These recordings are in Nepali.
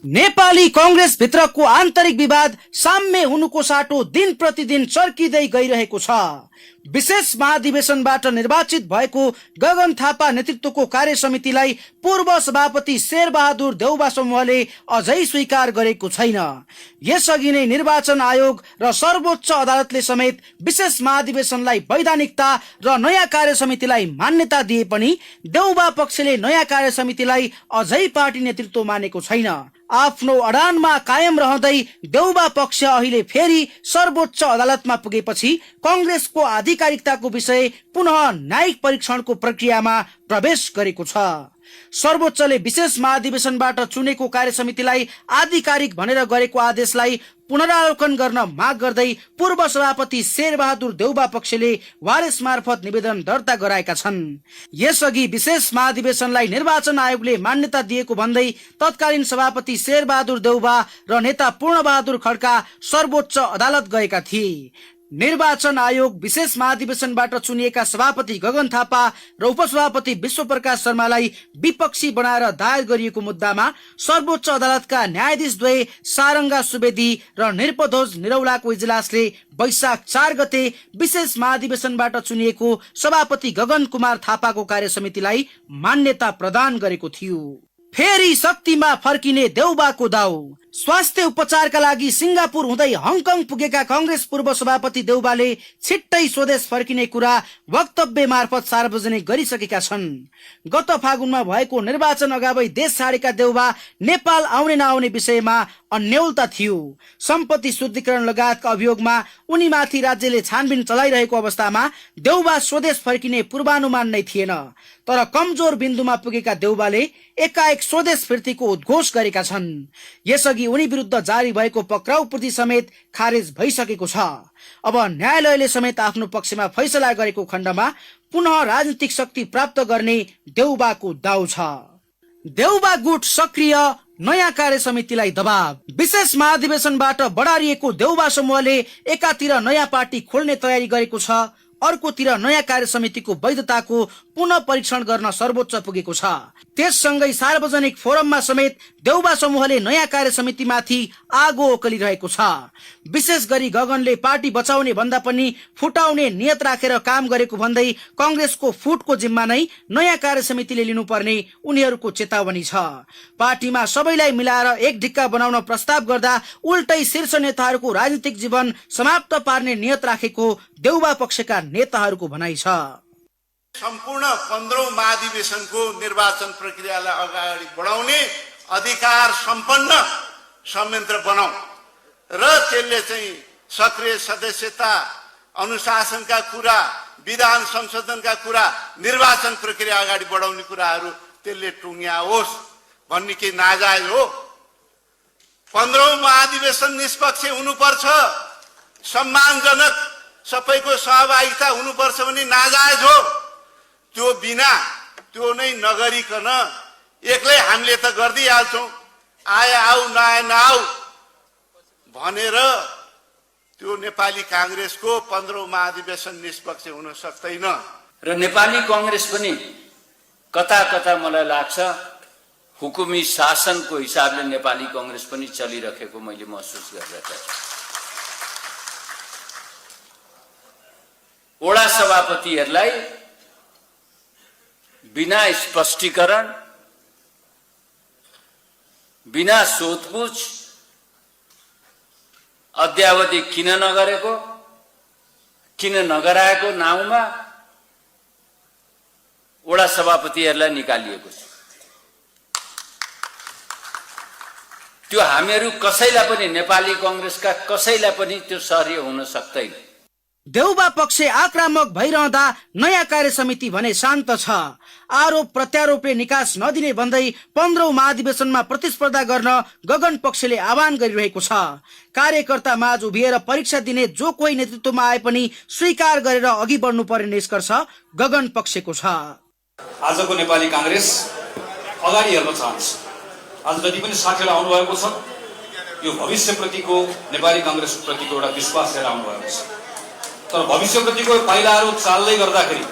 नेपाली कांग्रेस भित्रको आन्तरिक विवाद साम्य हुनुको साटो दिन प्रतिदिन चर्किदै गइरहेको छ। विशेष महाधिवेशनबाट निर्वाचित भएको गगन थापा नेतृत्वको कार्य समितिलाई पूर्व सभापति शेरबहादुर देउबा समूहले अझै स्वीकार गरेको छैन। यसअघि नै निर्वाचन आयोग र सर्वोच्च अदालतले समेत विशेष महाधिवेशनलाई वैधानिकता र नयाँ कार्य समितिलाई मान्यता दिए पनि देउबा पक्षले नयाँ कार्य समितिलाई अझै पार्टी नेतृत्व मानेको छैन। आफ्नो अडानमा कायम रहँदै देउबा पक्ष अहिले फेरि सर्वोच्च अदालतमा पुगेपछि कांग्रेसको आधिकारिकताको विषय पुनः न्यायिक परीक्षणको प्रक्रियामा प्रवेश गरेको छ। सर्वोच्चले विशेष महाधिवेशनबाट चुनेको कार्य समितिलाई आधिकारिक भनेर गरेको आदेशलाई पुनरावलोकन गर्न माग गर्दै पूर्व सभापति शेरबहादुर देउबा पक्षले वारेस मार्फत निवेदन दर्ता गराएका छन्। यसअघि विशेष महाधिवेशनलाई निर्वाचन आयोगले मान्यता दिएको भन्दै तत्कालीन सभापति शेरबहादुर देउबा र नेता पूर्णबहादुर खड्का सर्वोच्च अदालत गएका थिए। निर्वाचन आयोग विशेष महाधिवेशनबाट चुनिएका सभापति गगन थापा र उपसभापति विश्वप्रकाश शर्मालाई विपक्षी बनाएर दायर गरिएको मुद्दामा सर्वोच्च अदालतका न्यायाधीश द्वय सारंगा सुवेदी र निरपध्वज निरौलाको इजलासले वैशाख 4 गते विशेष महाधिवेशनबाट चुनिएको सभापति गगन कुमार थापाको कार्य समितिलाई मान्यता प्रदान गरेको थियो। फेरि शक्तिमा फर्किने देउबाको दाउ। स्वास्थ्य उपचारका लागि सिंगापुर हुँदै हङकङ पुगेका कांग्रेस पूर्व सभापति देउबाले छिट्टै स्वदेश फर्किने कुरा वक्तव्य मार्फत सार्वजनिक गरिसकेका छन्। गत फागुनमा भएको निर्वाचन अगावै देश छाडेका देउबा नेपाल आउने नआउने विषयमा अन्यलता थियो। सम्पत्ति शुद्धिकरण लगायतका अभियोगमा उनीमाथि राज्यले छानबिन चलाइरहेको अवस्थामा देउबा स्वदेश फर्किने पूर्वानुमान नै थिएन। तर कमजोर बिन्दुमा पुगेका देउबाले एकाएक स्वदेश फिर्तीको उद्घोष गरेका छन्। यसअघि उनी विरुद्ध जारी भएको पक्राउ पूर्ति समेत खारेज भइसकेको छ। अब न्यायालयले समेत आफ्नो पक्षमा फैसला गरेको खण्डमा पुनः राजनीतिक शक्ति प्राप्त गर्ने देउबाको दाउ छ। देउबा गुट सक्रिय, नयाँ कार्य समितिलाई दबाव। विशेष महाधिवेशनबाट बढारिएको देउबा समूहले एकातिर नयाँ पार्टी खोल्ने तयारी गरेको छ, अर्कोतिर नयाँ कार्य समितिको वैधताको पुनः परीक्षण गर्न सर्वोच्च पुगेको छ। त्यससँगै सार्वजनिक फोरममा समेत देउबा समूहले नयाँ कार्य समितिमाथि आगो ओकलिरहेको छ। विशेष गरी गगनले पार्टी बचाउने भन्दा पनि फुटाउने नियत राखेर काम गरेको भन्दै कांग्रेसको फुटको जिम्मा नै नयाँ कार्य समितिले लिनुपर्ने उनीहरूको चेतावनी छ। पार्टीमा सबैलाई मिलाएर एक ढिक्का बनाउन प्रस्ताव गर्दा उल्टै शीर्ष नेताहरूको राजनीतिक जीवन समाप्त पार्ने नियत राखेको देउबा पक्षका नेताहरूको भनाइ छ। सम्पूर्ण 15औं महाधिवेशनको निर्वाचन प्रक्रियालाई अगाडि बढाउने अधिकार सम्पन्न संयन्त्र बनाऊ र त्यसले चाहिँ सक्रिय सदस्यता, अनुशासनका कुरा, विधान संशोधनका कुरा, निर्वाचन प्रक्रिया अगाडि बढाउने कुराहरू त्यसले टुङ्ग्याओस् भन्ने के नाजायज हो? 15औं महाधिवेशन निष्पक्ष हुनुपर्छ, सम्मानजनक सबैको सहभागिता हुनुपर्छ भने नाजायज हो। त्यो बिना त्यो नै नगरिकन एक्लै हामीले त गर्दिहाल्छौँ, आए आऊ नआए नआऊ भनेर त्यो नेपाली कांग्रेसको 15औं महाधिवेशन निष्पक्ष हुन सक्दैन। र नेपाली कांग्रेस पनि कता कता मलाई लाग्छ हुकुमी शासनको हिसाबले नेपाली कांग्रेस पनि चलिरहेको मैले महसुस गरिरहेको छु। वडा सभापतिहरूलाई बिना स्पष्टीकरण, बिना सोधपुछ अद्यावधि किन नगरेको, किन नगराएको नाउँमा वडा सभापतिहरूलाई निकालिएको छ। त्यो हामीहरू कसैलाई पनि, नेपाली कांग्रेसका कसैलाई पनि त्यो सहर्य हुन सक्दैन। देउबा पक्ष आक्रामक भइरहँदा नयाँ कार्य समिति भने शान्त छ। आरोप प्रत्यारोपले निकास नदिने भन्दै 15औं महाधिवेशनमा प्रतिस्पर्धा गर्न गगन पक्षले आह्वान गरिरहेको छ। कार्यकर्ता माझ उभिएर परीक्षा दिने जो कोही नेतृत्वमा आए पनि स्वीकार गरेर अघि बढ्नुपर्ने निष्कर्ष गगन पक्षको छ। आजको नेपाली कांग्रेस अगाडि हेर्न चाहन्छ। आज जति पनि साथीहरू आउनुभएको छ, यो भविष्यप्रतिको नेपाली कांग्रेसप्रतिको एउटा विश्वास लिएर आउनुभएको छ। तर भविष्यप्रतिको पाइलाहरू चाल्दै गर्दाखेरि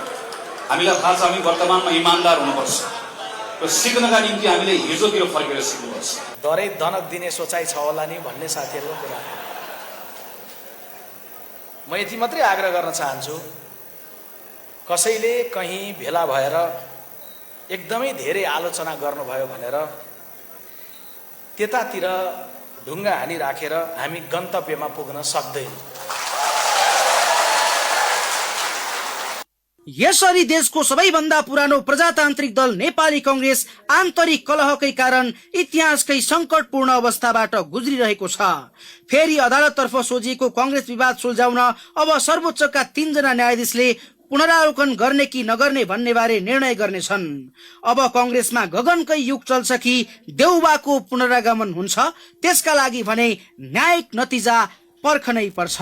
हामीलाई थाहा छ हामी वर्तमानमा इमानदार हुनुपर्छ। र सिक्नका निम्ति हामीले हिजोतिर फर्केर सिक्नुपर्छ। डरै दनक दिने सोचाइ छ होला नि भन्ने साथीहरूको कुरा। म यति मात्रै आग्रह गर्न चाहन्छु, कसैले कहीँ भेला भएर एकदमै धेरै आलोचना गर्नुभयो भनेर त्यतातिर ढुङ्गा हानी राखेर हामी गन्तव्यमा पुग्न सक्दैनौँ। यसरी देशको सबैभन्दा पुरानो प्रजातान्त्रिक दल नेपाली कांग्रेस आन्तरिक कलहकै कारण इतिहासकै संकटपूर्ण अवस्थाबाट गुज्रिरहेको छ। फेरि अदालततर्फ सोझिएको कांग्रेस विवाद सुल्झाउन अब सर्वोच्चका 3 जना न्यायाधीशले पुनरावलोकन गर्ने कि नगर्ने भन्ने बारे निर्णय गर्नेछन्। अब कांग्रेसमा गगनकै युग चल्छ कि देउबाको पुनरागमन हुन्छ, त्यसका लागि भने न्यायिक नतिजा पर्खनै पर्छ।